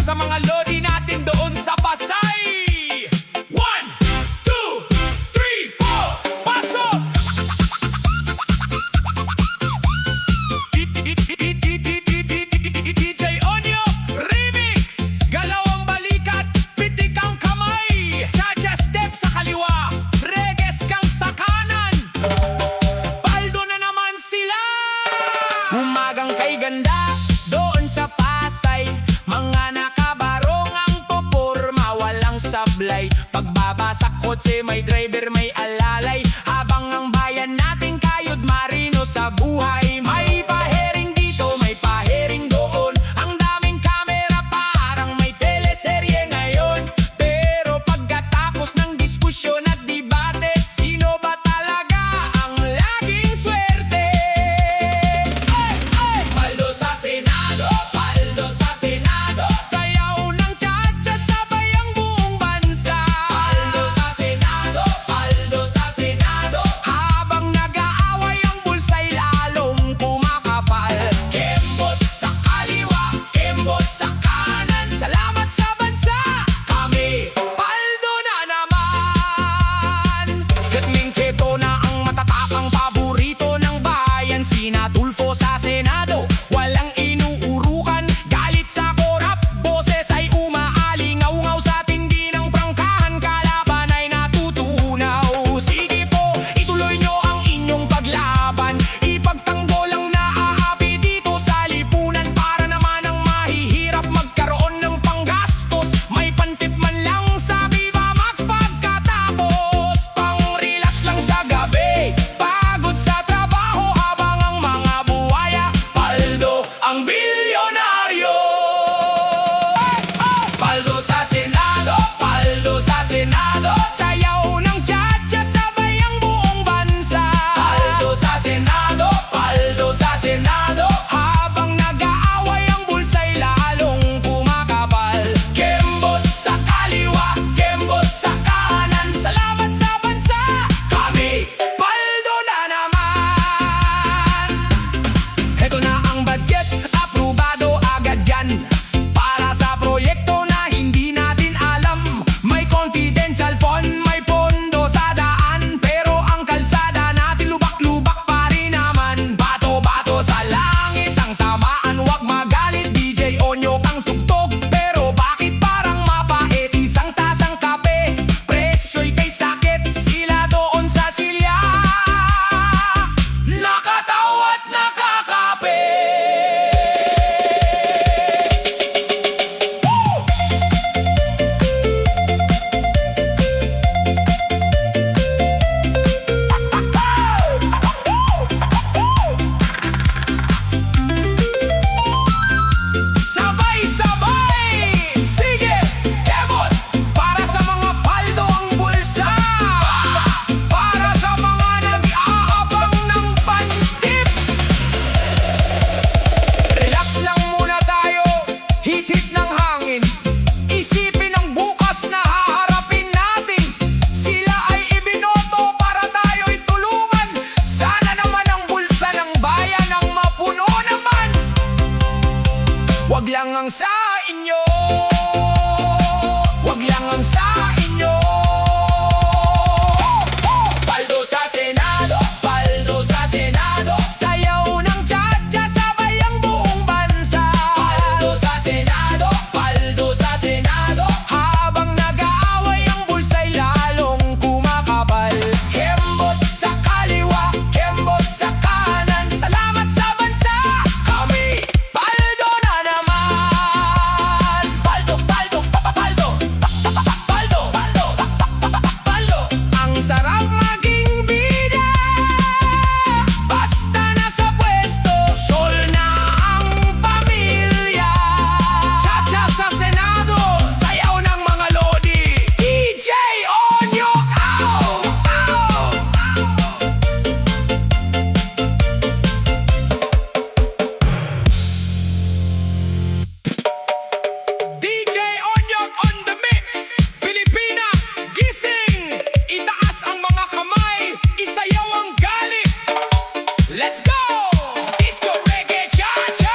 sa mga lodi natin doon sa Pasay. 1, 2, 3, 4, pasok! DJ Onyo Remix. Galaw ang balikat, pitik ang kamay, cha-cha step sa kaliwa, reges kang sa kanan. Paldo na naman sila. Umagang kay ganda doon sa Pasay, mga nakabarong ang pupurma, walang sablay. Pagbaba sa kotse may driver, may alalay, habang ang bayan natin kayod marino sa buhay. May pahiring dito, may pahiring doon, ang daming kamera parang may teleserye ngayon. Pero pagkatapos ng diskusyon at debate, sino ba talaga ang laging swerte? Paldo sa Senado, paldo sa Senado, sayaw ng cha-cha sabay ang buong bansa. Paldo sa Senado, paldo sa Senado, habang nag-aaway ang bulsay lalong kumakapal. Kembot sa kaliwa, kembot sa kanan, salamat sa bansa, kami paldo na naman. Setming keto na ang matatapang paborito ng bayan, Sina Tulfo sa Senado, walang inuurukan, galit sa korap, boses ay umaalingaw-ngaw sa tindi ng prangkahan, kalaban ay natutunaw. Sige po, ituloy nyo ang inyong paglaban, ipagtanggol ang naaapi dito sa lipunan, para naman ang mahihirap magkaroon ng panggastos, may pantip man lang sa Viva Max pagkatapos, pang-relax lang sa gabi, pagod sa trabaho habang ang mga buhaya, paldo ang bilyonaryo. Paldo sa Senado, paldo sa Senado, sayaw ng cha-cha sabay ang buong bansa. Paldo sa Senado, paldo sa Senado, habang nag-aaway ang bulsay lalong kumakapal. Kembot sa kaliwa, kembot sa kanan, salamat sa bansa, kami paldo na naman. Heto na ang budget, aprobado agad yan, para sa proyekto na hindi natin alam. May confidential fund, may pondo sa daan, pero ang kalsada natin lubak-lubak pa rin naman. Bato-bato sa langit ang tamaan, wag magalit DJ Onyo ang tugtog, pero bakit parang mapait? Isang tasang kape, presyo'y kay sakit, sila doon sa silya, nakatawa at nakakape. Sabay-sabay, sige, kebot, para sa mga paldo ang bulsa, para sa mga nag-aabang ng pantip. Relax lang muna tayo, hit-hit ng hangin, isipin ang bukas na haharapin natin. Sila ay ibinoto para tayo'y tulungan, sana naman ang bulsa ng bayan ang mapuno naman. Wag lang ang sa inyo, wag lang ang sa inyo. Paldo sa Senado, paldo sa Senado, sayaw ng cha-cha sabay ang buong bansa. Paldo sa Senado, paldo sa Senado, habang nag-aaway ang bulsay lalong kumakapal. Kembot sa kaliwa, kembot sa kanan, salamat sa bansa, kami paldo na naman. Paldo, paldo, paldo, paldo, paldo, paldo. Ang sarap maging bida, basta nasa pwesto, sure na ang pamilya. Cha-cha sa Senado, sayaw ng mga lodi, DJ Onyo, ow, ow. DJ Onyok on the mix. Pilipinas, gising! Itaas ang mga kamay, isayaw ang galit. Let's go! Disco reggae cha-cha!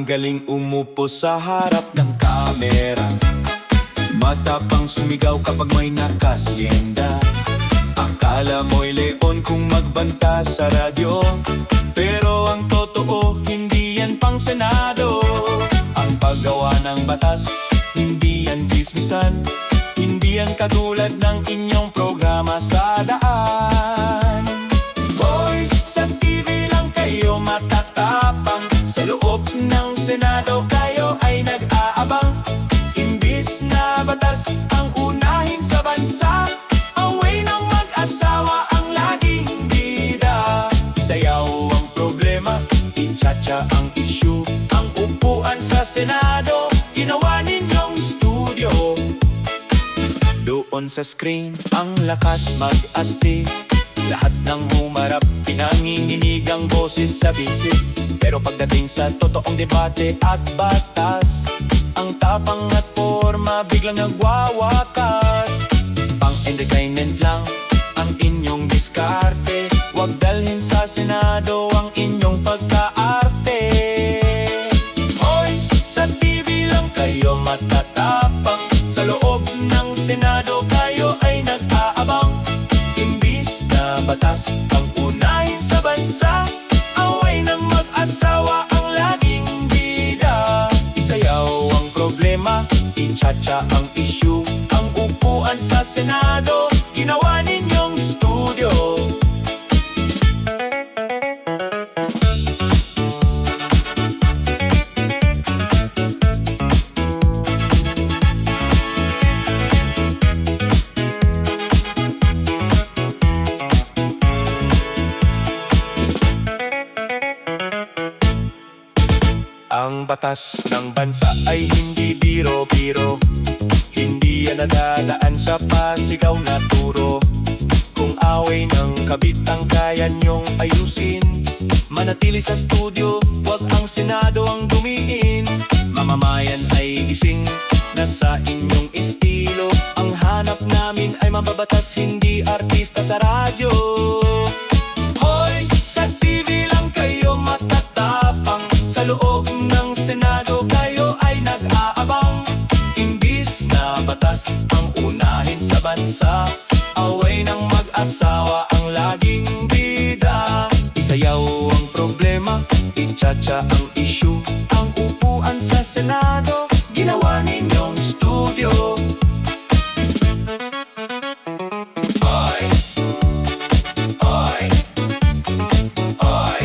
Ang galing umupo sa harap ng kamera, matapang sumigaw kapag may nakasyenda. Akala mo'y leon kung magbanta sa radyo, pero ang totoo, hindi yan pang Senado. Ang paggawa ng batas, hindi yan tsismisan, hindi yan katulad ng inyong programa sa daan. Hoy, sa TV lang kayo matatapang, sa loob ng Senado kayo ay nag-aabang. Imbis na batas ang unahin sa bansa, away ng mag-asawa ang laging bida. Isayaw ang problema, itsa-tsa ang issue. Ang upuan sa Senado, ginawa ninyong studio. Doon sa screen, ang lakas mag-asti. Lahat ng humarap, pinanginginig ang boses sa bisig. Pero pagdating sa totoong debate at batas, ang tapang at forma biglang nagwawakas. Pang-entertainment lang ang inyong diskarte, huwag dalhin sa Senado ang inyong pagkaarte. Hoy, sa TV lang kayo matatapang, sa loob ng Senado kayo ay nag-aabang. Imbis na batas ang unahin sa bansa, away ng mag-asawa ang laging bida. Isayaw ang problema, itsa-tsa ang issue. Ang upuan sa Senado, ginawa ninyong studio. Ang batas ng bansa ay hindi biro-biro, hindi yan nadadaan sa pasigaw na turo. Kung away ng kabit ang kaya nyong ayusin, manatili sa studio, wag ang Senado ang dumiin. Mamamayan ay gising, nasa inyong estilo. Ang hanap namin ay mababatas, hindi artista sa radyo. Hoy, sa TV lang kayo matatapang, sa loob ng Senado kayo ay nag-aabang. Imbis na batas ang unahin sa bansa, away ng mag-asawa ang laging bida. Isayaw ang problema, itsa-tsa ang issue. Ang upuan sa Senado, ginawa ninyong studio. Oy, oy, oy,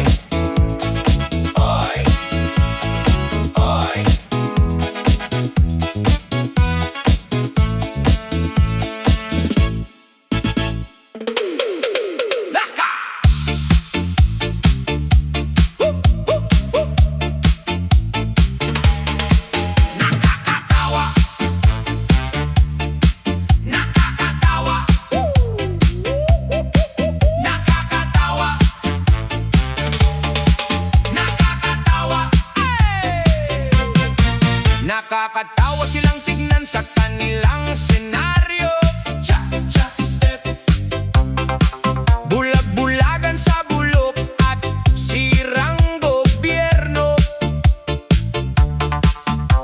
oy, oy. Laka! Nakakatawa! Nakakatawa! Nakakatawa! Nakakatawa! Nakakatawa silang tignan sa kanilang senaryo. Cha-cha step, bulag-bulagan sa bulok at sirang gobyerno.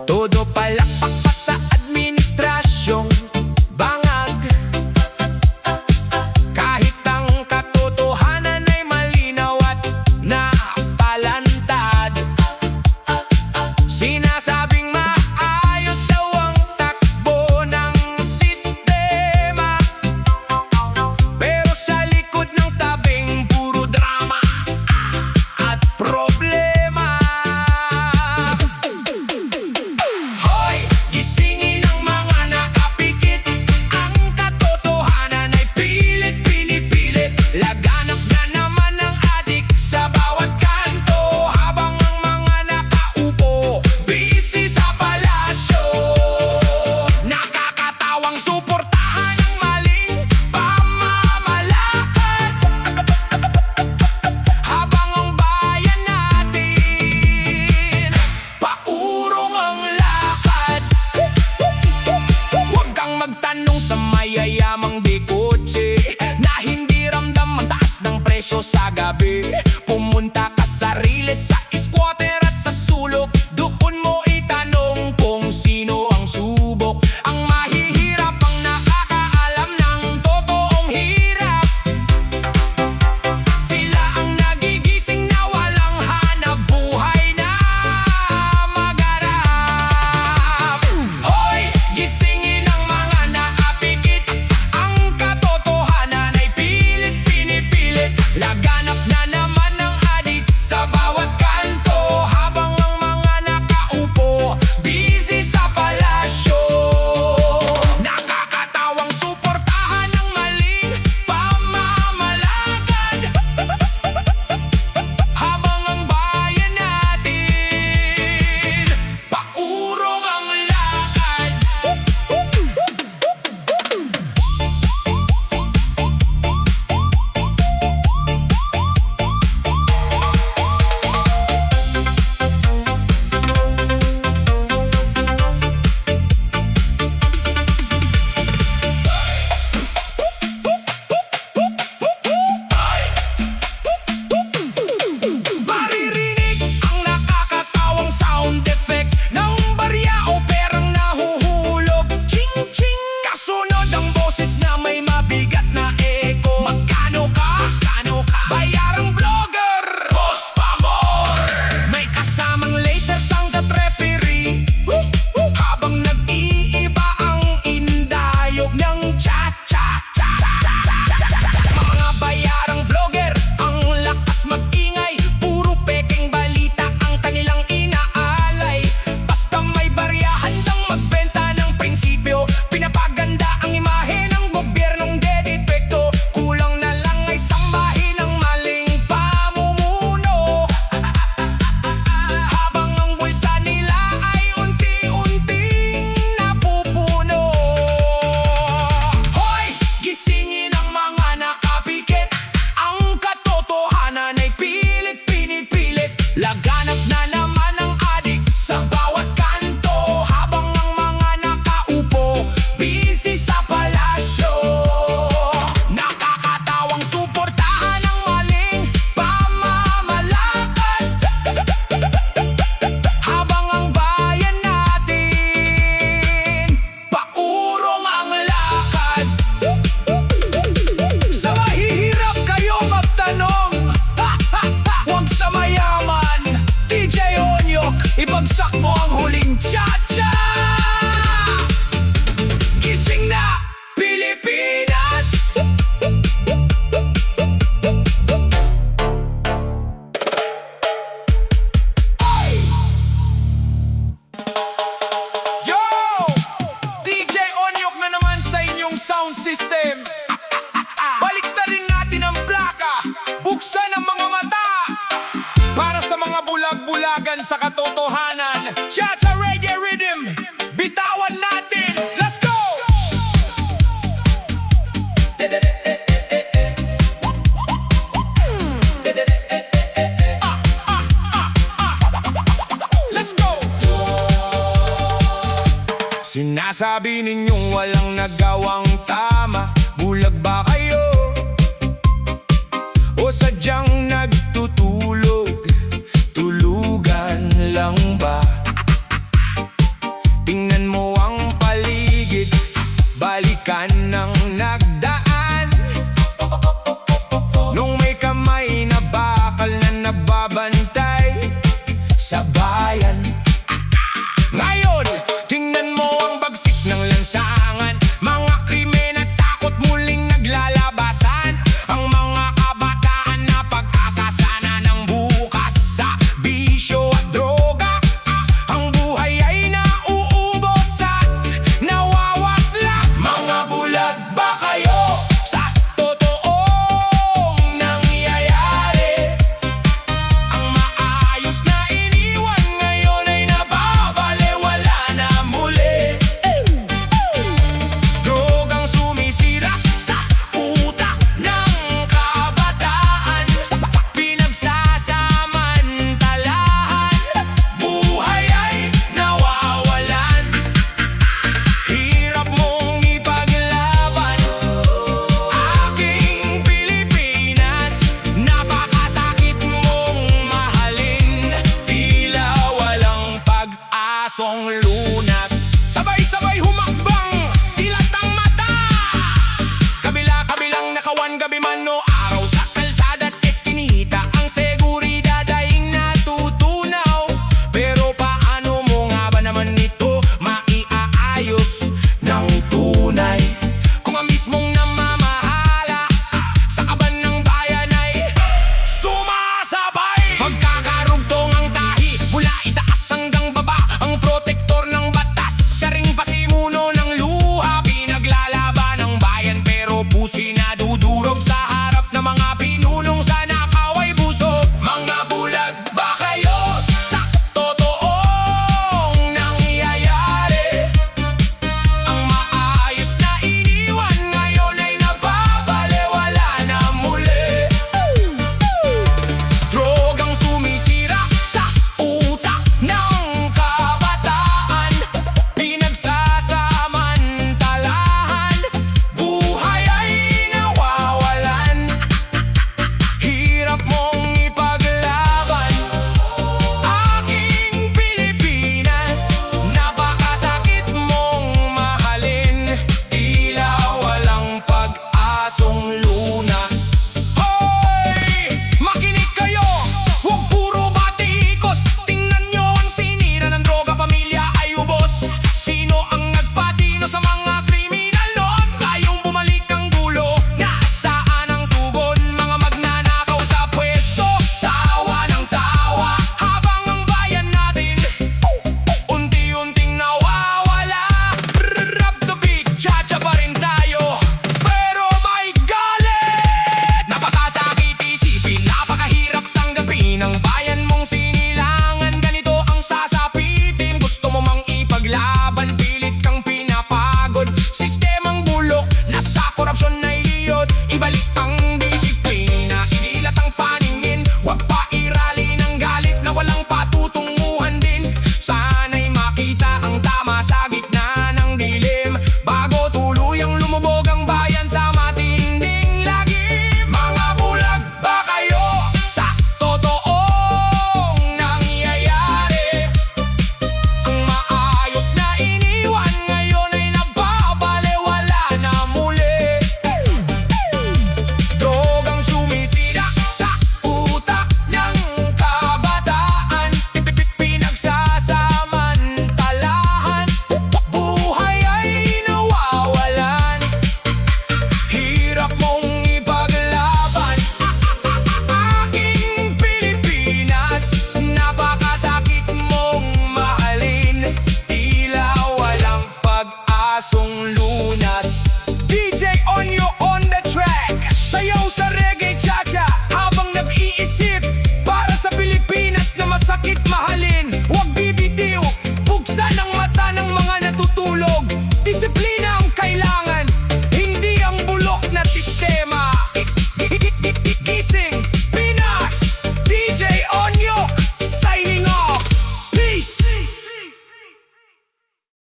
Todo palakpak pa sa administrasyong bangag. Kahit ang katotohanan ay malinaw at napalantad. Sinasabing maayos daw ang takbo ng sistema, pero sa likod ng tabing puro drama at problema. Hoy, gisingin ang mga nakapikit, ang katotohanan ay pilit pinipilit. Laganap na naman ang adik sa bawat kanto, habang ang mga nakaupo busy sa palasyo. Nakakatawang suportahan ang maling pamamalakad, habang ang bayan natin paurong ang lakad. Huwag kang magtanong sa mayayamang dekotse na hindi ramdam ang taas ng presyo sa gabi. Pumunta ka sa Riles, sa Squatter at sa Sulok. system. Baliktarin natin ang plaka, buksan ang mga mata para sa mga bulag-bulagan sa katotohanan. Cha-cha reggae rhythm, bitawan natin, let's go! Let's go! Sinasabi ninyong walang nagawang tama, bulag ba kayo? O sadyang nagtutulog, tulugan lang ba? Tingnan mo ang paligid, balikan ng nagdaan. Nung may kamay na bakal na nababantay sa bayan. Ngayon, tingnan mo ang bagsik ng lansangan. Mga krimen at takot muling naglalabasan. Ang mga kabataan na pag-asa sana ng bukas sa bisyo at droga. Ang buhay ay nauubos at nawawasla. Mga bulag ba kayo sa totoong nangyayari? Ang maayos na iniwan ngayon ay nababalewala na muli. Drogang sumisira sa utak ng kabataan, pinagsasamantalahan, buhay ay nawawalan. Hirap mong ipaglaban, aking Pilipinas. Napakasakit mong mahalin, tila walang pag-asong lunas. Sabay-sabay humakbang, dilatang mata, kabila-kabilang nakawan, gabi man o araw. Sa kalsada at eskinita, ang seguridad ay natutunaw. Pero paano mo nga ba naman ito maiaayos ng